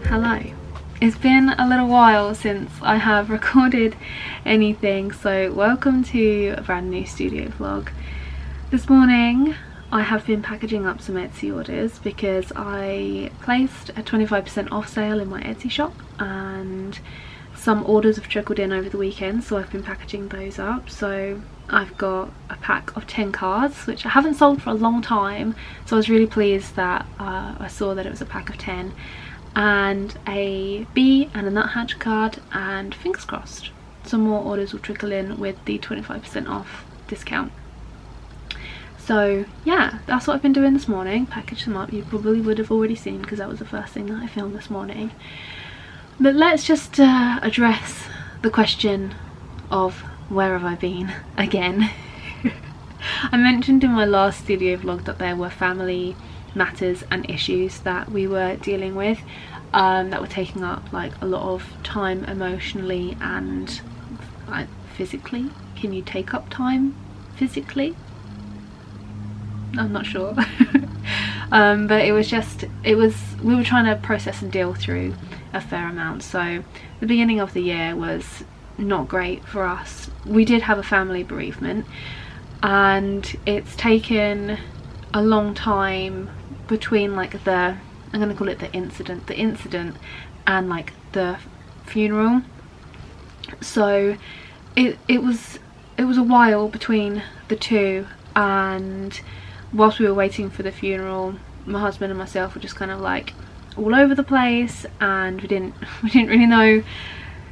Hello. It's been a little while since I have recorded anything, so welcome to a brand new studio vlog. This morning I have been packaging up some Etsy orders because I placed a 25% off sale in my Etsy shop and some orders have trickled in over the weekend, so I've been packaging those up. So I've got a pack of 10 cards which I haven't sold for a long time, so I was really pleased that I saw that it was a pack of 10, and a bee and a nuthatch card, and fingers crossed some more orders will trickle in with the 25% off discount. So yeah, that's what I've been doing this morning. Package them up. You probably would have already seen because that was the first thing that I filmed this morning. But let's just address the question of where have I been again. I mentioned in my last studio vlog that there were family matters and issues that we were dealing with that were taking up like a lot of time emotionally and physically. Can you take up time physically? I'm not sure. But we were trying to process and deal through a fair amount. So the beginning of the year was not great for us. We did have a family bereavement and it's taken a long time between like I'm gonna call it the incident and like the funeral. So it was a while between the two, and whilst we were waiting for the funeral, my husband and myself were just kind of like all over the place, and we didn't really know.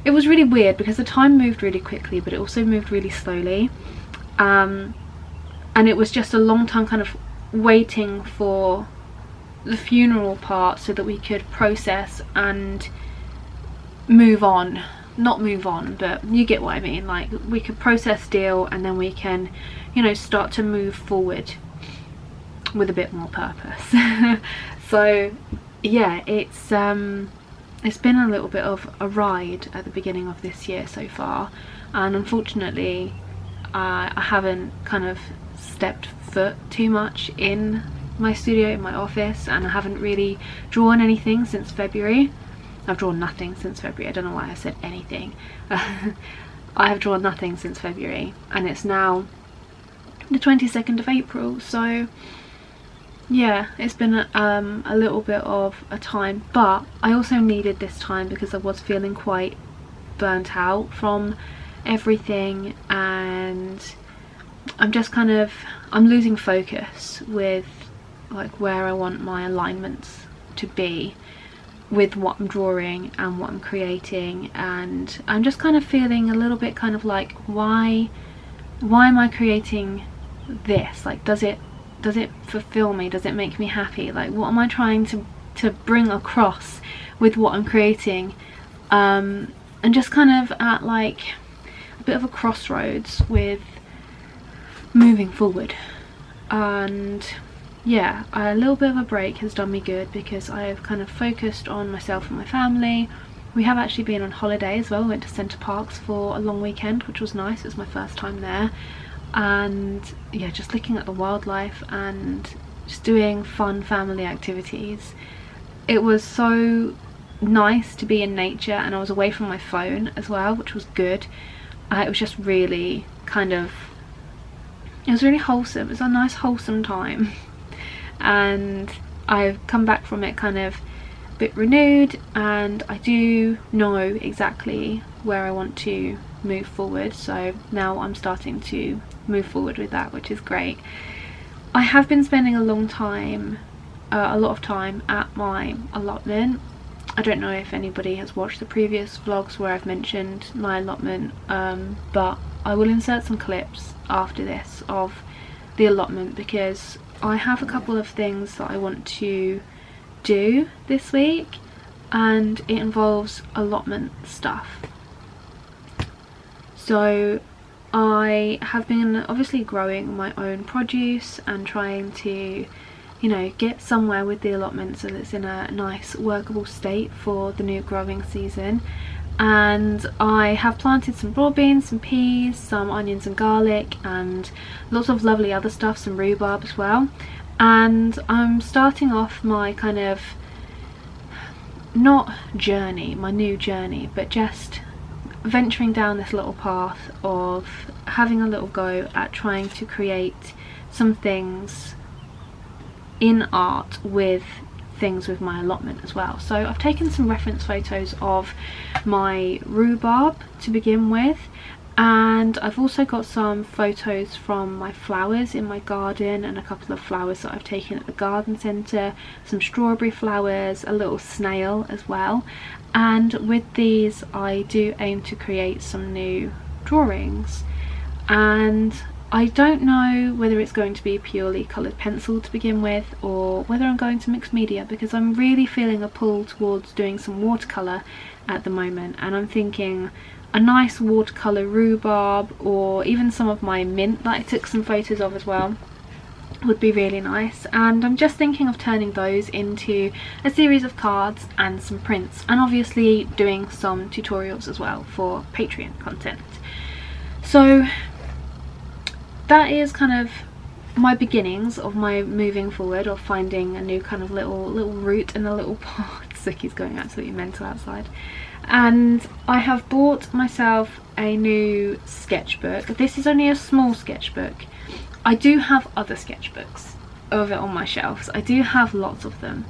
It was really weird because the time moved really quickly but it also moved really slowly, and it was just a long time kind of waiting for the funeral part so that we could process and move on. Not move on, but you get what I mean. Like, we could process, deal, and then we can, you know, start to move forward with a bit more purpose. So yeah, it's been a little bit of a ride at the beginning of this year so far, and unfortunately I haven't kind of stepped foot too much in my studio, in my office, and I haven't really drawn anything since February. I've drawn nothing since February. I don't know why I said anything. I have drawn nothing since February, and it's now the 22nd of April, so yeah, it's been a little bit of a time, but I also needed this time because I was feeling quite burnt out from everything, and I'm just kind of, I'm losing focus with like where I want my alignments to be with what I'm drawing and what I'm creating, and I'm just kind of feeling a little bit kind of like, why am I creating this? Like, does it fulfill me? Does it make me happy? Like, what am I trying to bring across with what I'm creating? And just kind of at like a bit of a crossroads with moving forward. And yeah, a little bit of a break has done me good because I have kind of focused on myself and my family. We have actually been on holiday as well. We went to Centre Parks for a long weekend, which was nice. It was my first time there. And yeah, just looking at the wildlife and just doing fun family activities. It was so nice to be in nature, and I was away from my phone as well, which was good. It was just really kind of, it was really wholesome. It was a nice wholesome time, and I've come back from it kind of a bit renewed, and I do know exactly where I want to move forward. So now I'm starting to move forward with that, which is great. I have been spending a lot of time at my allotment. I don't know if anybody has watched the previous vlogs where I've mentioned my allotment, but I will insert some clips after this of the allotment because I have a couple of things that I want to do this week, and it involves allotment stuff. So I have been obviously growing my own produce and trying to, you know, get somewhere with the allotment so that it's in a nice workable state for the new growing season. And I have planted some broad beans, some peas, some onions and garlic, and lots of lovely other stuff, some rhubarb as well. And I'm starting off my kind of not journey, my new journey, but just venturing down this little path of having a little go at trying to create some things in art with things with my allotment as well. So I've taken some reference photos of my rhubarb to begin with, and I've also got some photos from my flowers in my garden and a couple of flowers that I've taken at the garden centre, some strawberry flowers, a little snail as well. And with these I do aim to create some new drawings, and I don't know whether it's going to be purely coloured pencil to begin with or whether I'm going to mix media, because I'm really feeling a pull towards doing some watercolour at the moment, and I'm thinking a nice watercolour rhubarb, or even some of my mint that I took some photos of as well, would be really nice. And I'm just thinking of turning those into a series of cards and some prints, and obviously doing some tutorials as well for Patreon content. So that is kind of my beginnings of my moving forward, of finding a new kind of little route and a little pot. Suki's going absolutely mental outside. And I have bought myself a new sketchbook. This is only a small sketchbook. I do have other sketchbooks over on my shelves. I do have lots of them,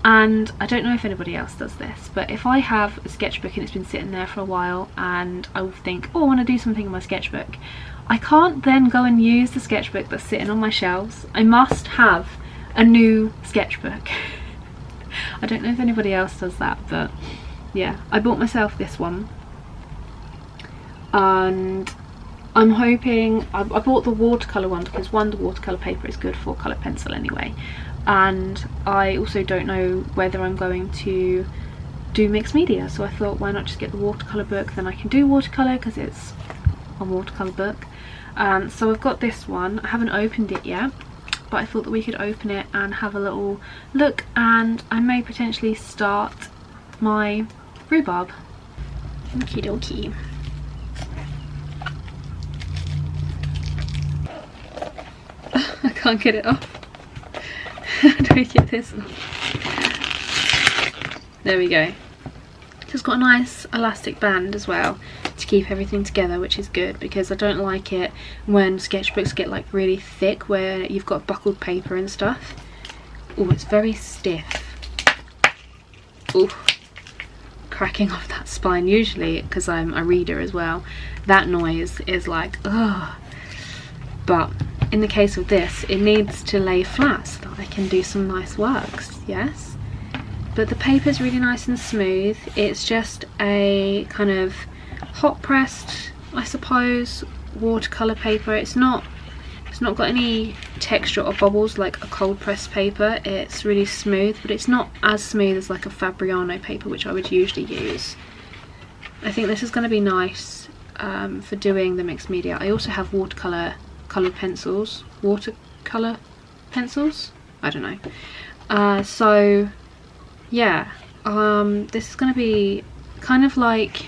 and I don't know if anybody else does this, but if I have a sketchbook and it's been sitting there for a while and I will think, oh, I want to do something in my sketchbook, I can't then go and use the sketchbook that's sitting on my shelves. I must have a new sketchbook. I don't know if anybody else does that, but yeah, I bought myself this one, and I'm hoping, I bought the watercolour one because one, the watercolour paper is good for coloured pencil anyway, and I also don't know whether I'm going to do mixed media, so I thought, why not just get the watercolour book, then I can do watercolour because it's a watercolour book. So I've got this one. I haven't opened it yet, but I thought that we could open it and have a little look, and I may potentially start my rhubarb. Okie dokie. I can't get it off. How do we get this off? There we go. It's got a nice elastic band as well to keep everything together, which is good, because I don't like it when sketchbooks get like really thick where you've got buckled paper and stuff. Oh, it's very stiff. Oh, cracking off that spine. Usually, because I'm a reader as well, that noise is like, ugh. But in the case of this, it needs to lay flat so that I can do some nice works, yes? But the paper's really nice and smooth. It's just a kind of hot pressed, I suppose, watercolour paper. It's not got any texture or bubbles like a cold pressed paper. It's really smooth, but it's not as smooth as like a Fabriano paper, which I would usually use. I think this is going to be nice for doing the mixed media. I also have watercolour coloured pencils. Watercolour pencils? I don't know. So yeah, this is going to be kind of like,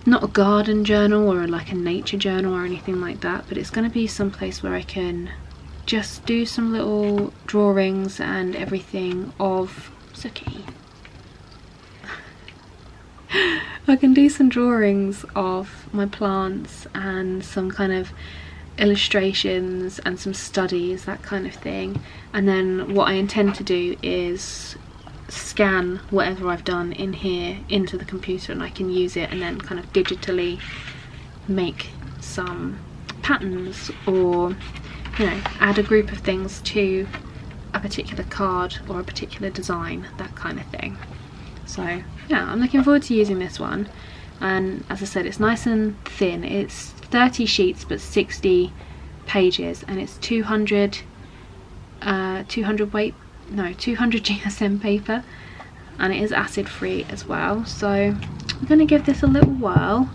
not a garden journal or like a nature journal or anything like that, but it's going to be some place where I can just do some little drawings and everything of Suki. I can do some drawings of my plants and some kind of illustrations and some studies, that kind of thing. And then what I intend to do is scan whatever I've done in here into the computer, and I can use it and then kind of digitally make some patterns, or you know, add a group of things to a particular card or a particular design, that kind of thing. So yeah, I'm looking forward to using this one. And as I said, it's nice and thin. It's 30 sheets but 60 pages, and it's 200 GSM paper, and it is acid free as well. So I'm going to give this a little whirl.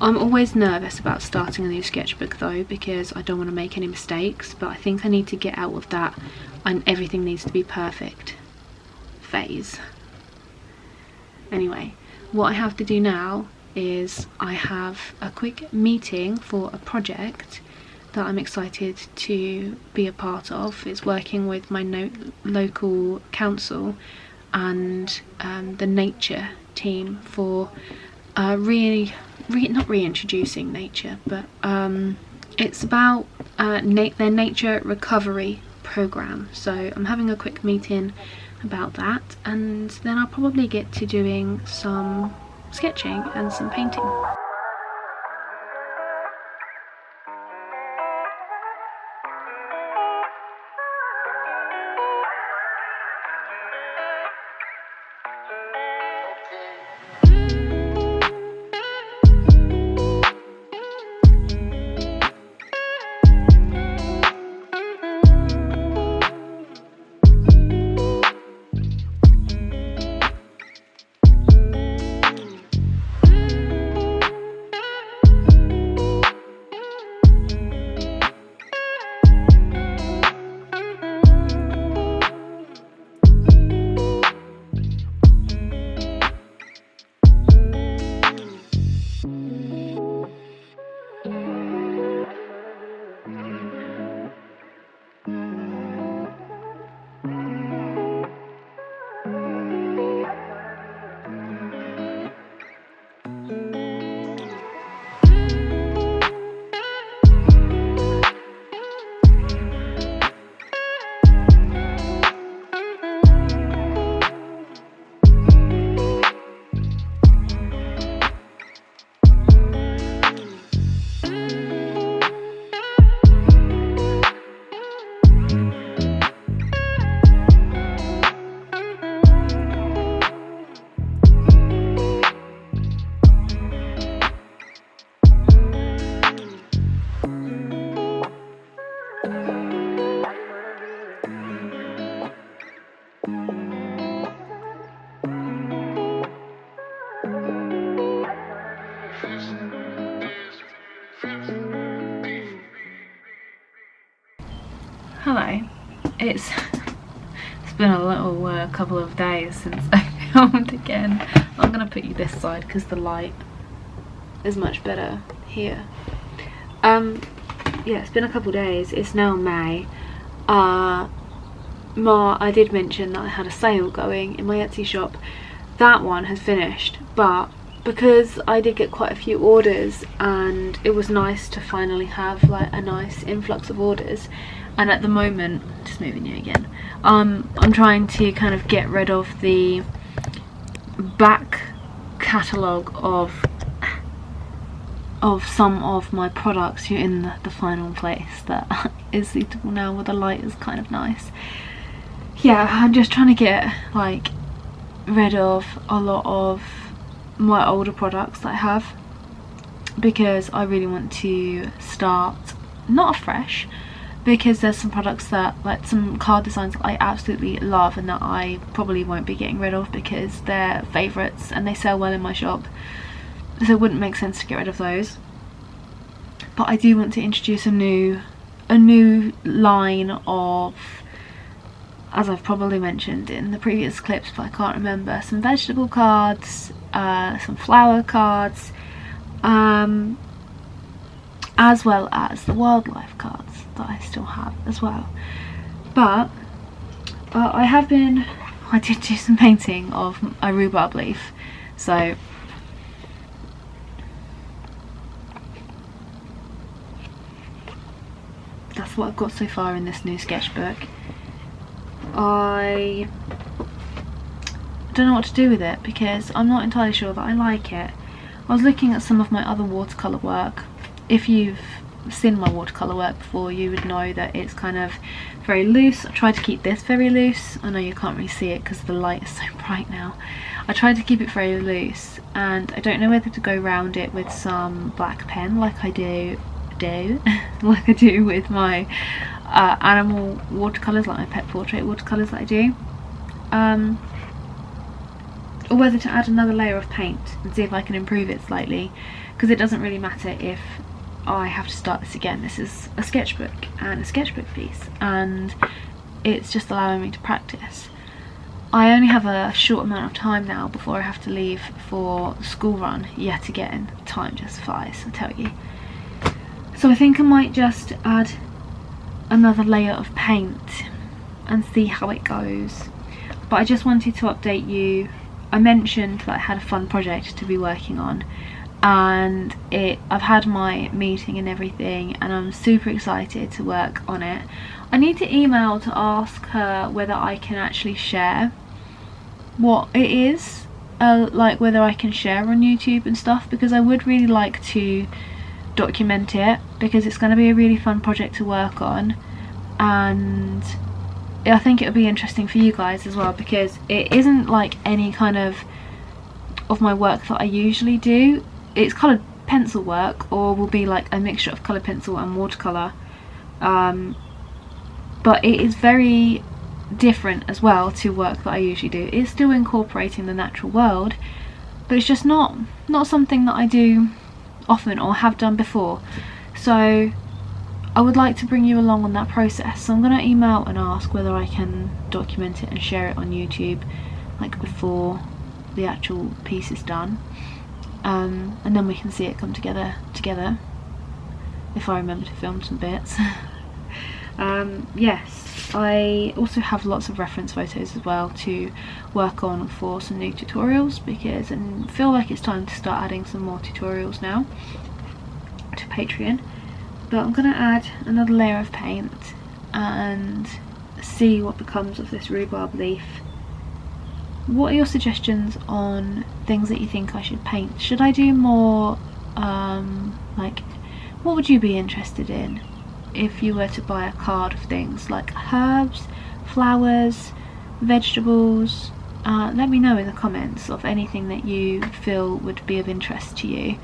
I'm always nervous about starting a new sketchbook though, because I don't want to make any mistakes, but I think I need to get out of that and everything needs to be perfect phase. Anyway, what I have to do now is I have a quick meeting for a project that I'm excited to be a part of. It's working with my local council and the nature team for not reintroducing nature, but it's about their nature recovery program. So I'm having a quick meeting about that, and then I'll probably get to doing some sketching and some painting. Hello, it's been a little couple of days since I filmed again. I'm gonna put you this side because the light is much better here. Yeah, it's been a couple of days. It's now May. I did mention that I had a sale going in my Etsy shop. That one has finished, but because I did get quite a few orders and it was nice to finally have like a nice influx of orders, and at the moment, just moving you again, I'm trying to kind of get rid of the back catalogue of some of my products in the final place that is suitable now where the light is kind of nice. Yeah, I'm just trying to get like rid of a lot of my older products that I have, because I really want to start not afresh, because there's some products that, like some card designs that I absolutely love and that I probably won't be getting rid of because they're favourites and they sell well in my shop, so it wouldn't make sense to get rid of those. But I do want to introduce a new line of, as I've probably mentioned in the previous clips but I can't remember, some vegetable cards, some flower cards, as well as the wildlife cards that I still have as well. But I did do some painting of a rhubarb leaf, so that's what I've got so far in this new sketchbook. I don't know what to do with it because I'm not entirely sure that I like it. I was looking at some of my other watercolour work. If you've seen my watercolour work before, you would know that it's kind of very loose. I tried to keep this very loose. I know you can't really see it because the light is so bright now. I tried to keep it very loose, and I don't know whether to go around it with some black pen like I do like I do with my animal watercolours, like my pet portrait watercolours that I do, or whether to add another layer of paint and see if I can improve it slightly, because it doesn't really matter if I have to start this again. This is a sketchbook and a sketchbook piece, and it's just allowing me to practice. I only have a short amount of time now before I have to leave for school run yet again. Time just flies, I tell you. So I think I might just add another layer of paint and see how it goes. but I just wanted to update you. I mentioned that I had a fun project to be working on, and I've had my meeting and everything, and I'm super excited to work on it. I need to email to ask her whether I can actually share what it is, like whether I can share on YouTube and stuff, because I would really like to document it, because it's going to be a really fun project to work on, and I think it would be interesting for you guys as well, because it isn't like any kind of my work that I usually do. It's coloured pencil work, or will be like a mixture of coloured pencil and watercolour, but it is very different as well to work that I usually do. It's still incorporating the natural world, but it's just not something that I do often or have done before. So I would like to bring you along on that process. So I'm going to email and ask whether I can document it and share it on YouTube, like before the actual piece is done, and then we can see it come together if I remember to film some bits. Yes, I also have lots of reference photos as well to work on for some new tutorials, because I feel like it's time to start adding some more tutorials now to Patreon. But I'm going to add another layer of paint and see what becomes of this rhubarb leaf. What are your suggestions on things that you think I should paint? Should I do more, like, what would you be interested in if you were to buy a card of things like herbs, flowers, vegetables? Let me know in the comments of anything that you feel would be of interest to you.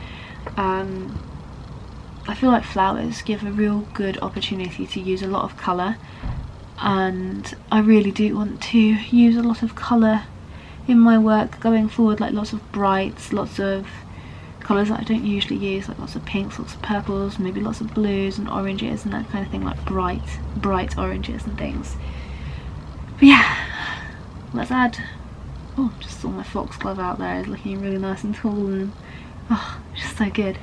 I feel like flowers give a real good opportunity to use a lot of colour, and I really do want to use a lot of colour in my work going forward, like lots of brights, lots of colours that I don't usually use, like lots of pinks, lots of purples, maybe lots of blues and oranges and that kind of thing, like bright oranges and things. But yeah, let's add, oh, just saw my foxglove out there, it's looking really nice and tall and oh, just so good.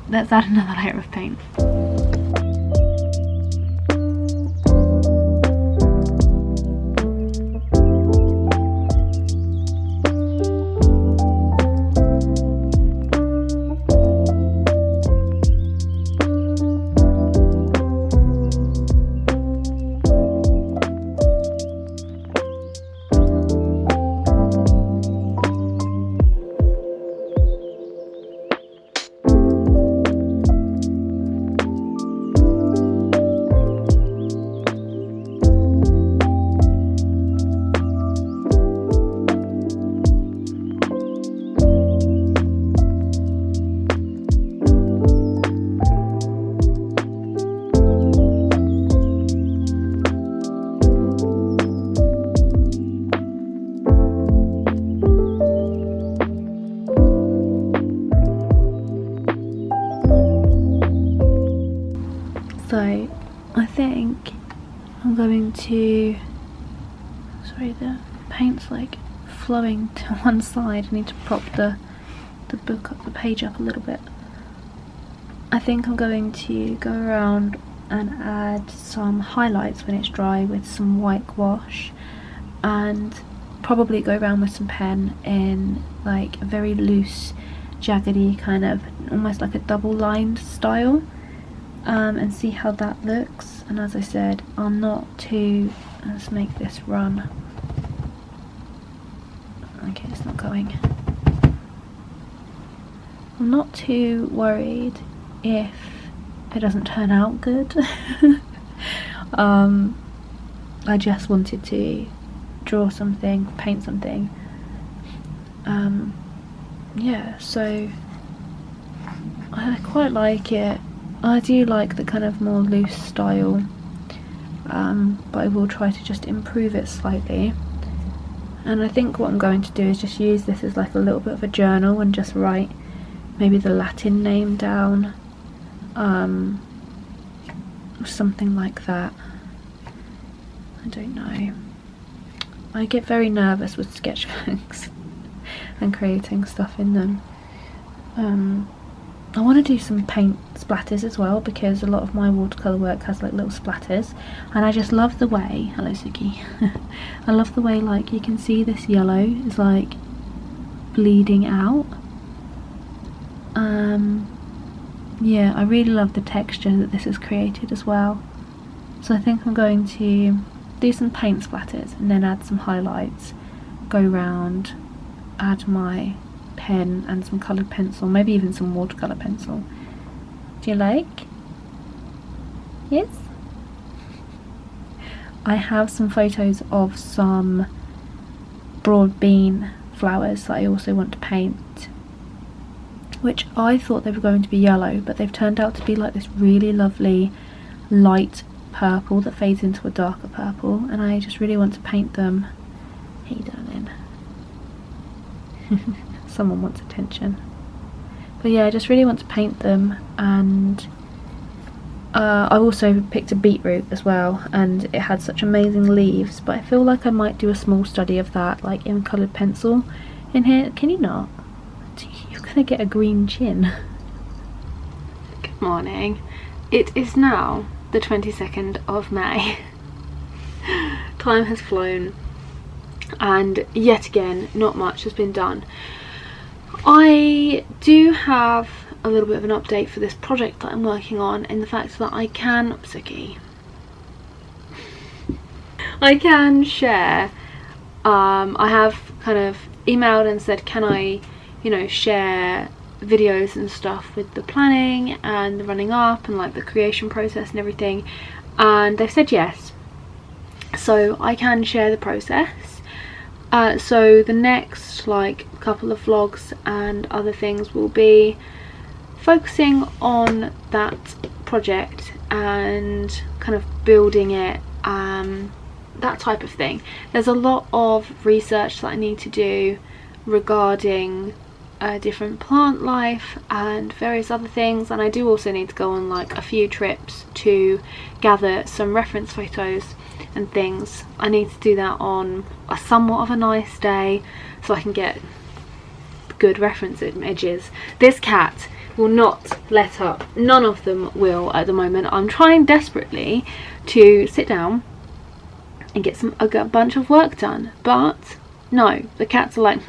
Let's add another layer of paint. So I think I'm going to, sorry, the paint's like flowing to one side. I need to prop the book up, the page up a little bit. I think I'm going to go around and add some highlights when it's dry with some white gouache, and probably go around with some pen in like a very loose, jaggedy kind of, almost like a double lined style, and see how that looks. And as I said, I'm not too, let's make this run. Okay, it's not going. I'm not too worried if it doesn't turn out good. I just wanted to draw something, paint something. Yeah, so I quite like it. I do like the kind of more loose style, but I will try to just improve it slightly. And I think what I'm going to do is just use this as like a little bit of a journal and just write maybe the Latin name down, or something like that. I don't know. I get very nervous with sketchbooks and creating stuff in them. I want to do some paint splatters as well, because a lot of my watercolour work has like little splatters, and I just love the way, hello Suki, I love the way like you can see this yellow is like bleeding out. Yeah, I really love the texture that this has created as well. So I think I'm going to do some paint splatters and then add some highlights, go round, add my pen and some coloured pencil, maybe even some watercolour pencil. Do you like? Yes? I have some photos of some broad bean flowers that I also want to paint, which I thought they were going to be yellow, but they've turned out to be like this really lovely light purple that fades into a darker purple, and I just really want to paint them. Hey darling. Someone wants attention. But yeah, I just really want to paint them, and I've also picked a beetroot as well, and it had such amazing leaves, but I feel like I might do a small study of that, like in coloured pencil in here. Can you not? You're gonna get a green chin. Good morning. It is now the 22nd of May. Time has flown, and yet again not much has been done. I do have a little bit of an update for this project that I'm working on, in the fact that I can share, I have kind of emailed and said, can I, you know, share videos and stuff with the planning and the running up and like the creation process and everything, and they've said yes, so I can share the process. So the next like couple of vlogs and other things will be focusing on that project and kind of building it, that type of thing. There's a lot of research that I need to do regarding different plant life and various other things, and I do also need to go on like a few trips to gather some reference photos and things. I need to do that on a somewhat of a nice day so I can get good reference images. This cat will not let up. None of them will at the moment. I'm trying desperately to sit down and get a bunch of work done, but no, the cats are like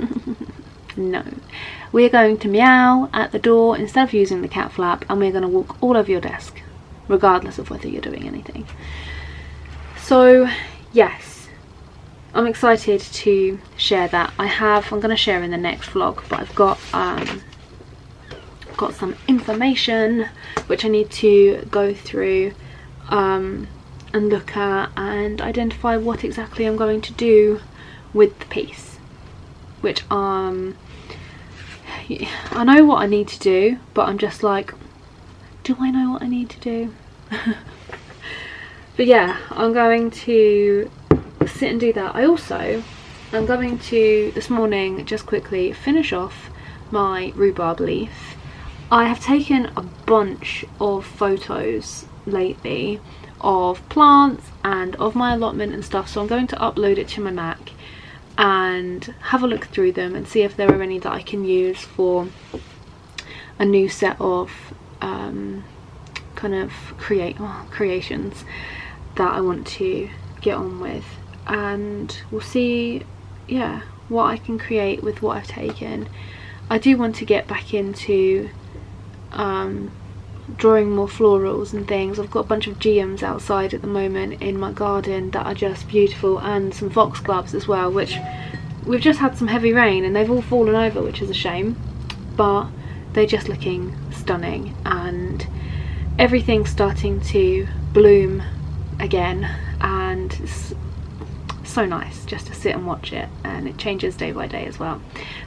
no, we're going to meow at the door instead of using the cat flap, and we're going to walk all over your desk regardless of whether you're doing anything. So yes, I'm excited to share that. I'm going to share in the next vlog, but I've got some information which I need to go through and look at and identify what exactly I'm going to do with the piece, which I know what I need to do, but I'm just like, do I know what I need to do? But yeah, I'm going to sit and do that. I'm going to this morning just quickly finish off my rhubarb leaf. I have taken a bunch of photos lately of plants and of my allotment and stuff, so I'm going to upload it to my Mac and have a look through them and see if there are any that I can use for a new set of kind of creations that I want to get on with, and we'll see, yeah, what I can create with what I've taken. I do want to get back into drawing more florals and things. I've got a bunch of geums outside at the moment in my garden that are just beautiful, and some foxgloves as well, which we've just had some heavy rain and they've all fallen over, which is a shame, but they're just looking stunning, and everything's starting to bloom again, and it's so nice just to sit and watch it, and it changes day by day as well.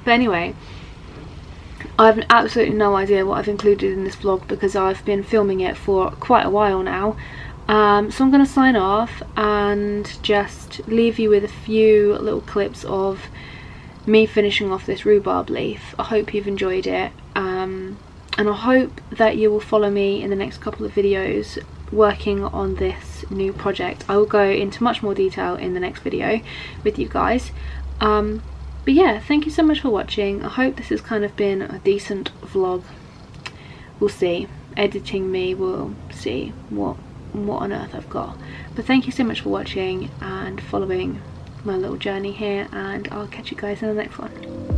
But anyway, I have absolutely no idea what I've included in this vlog because I've been filming it for quite a while now, so I'm going to sign off and just leave you with a few little clips of me finishing off this rhubarb leaf. I hope you've enjoyed it, and I hope that you will follow me in the next couple of videos working on this new project. I will go into much more detail in the next video with you guys, but yeah, thank you so much for watching. I hope this has kind of been a decent vlog. we'll see. Editing me will see what on earth I've got. But thank you so much for watching and following my little journey here, and I'll catch you guys in the next one.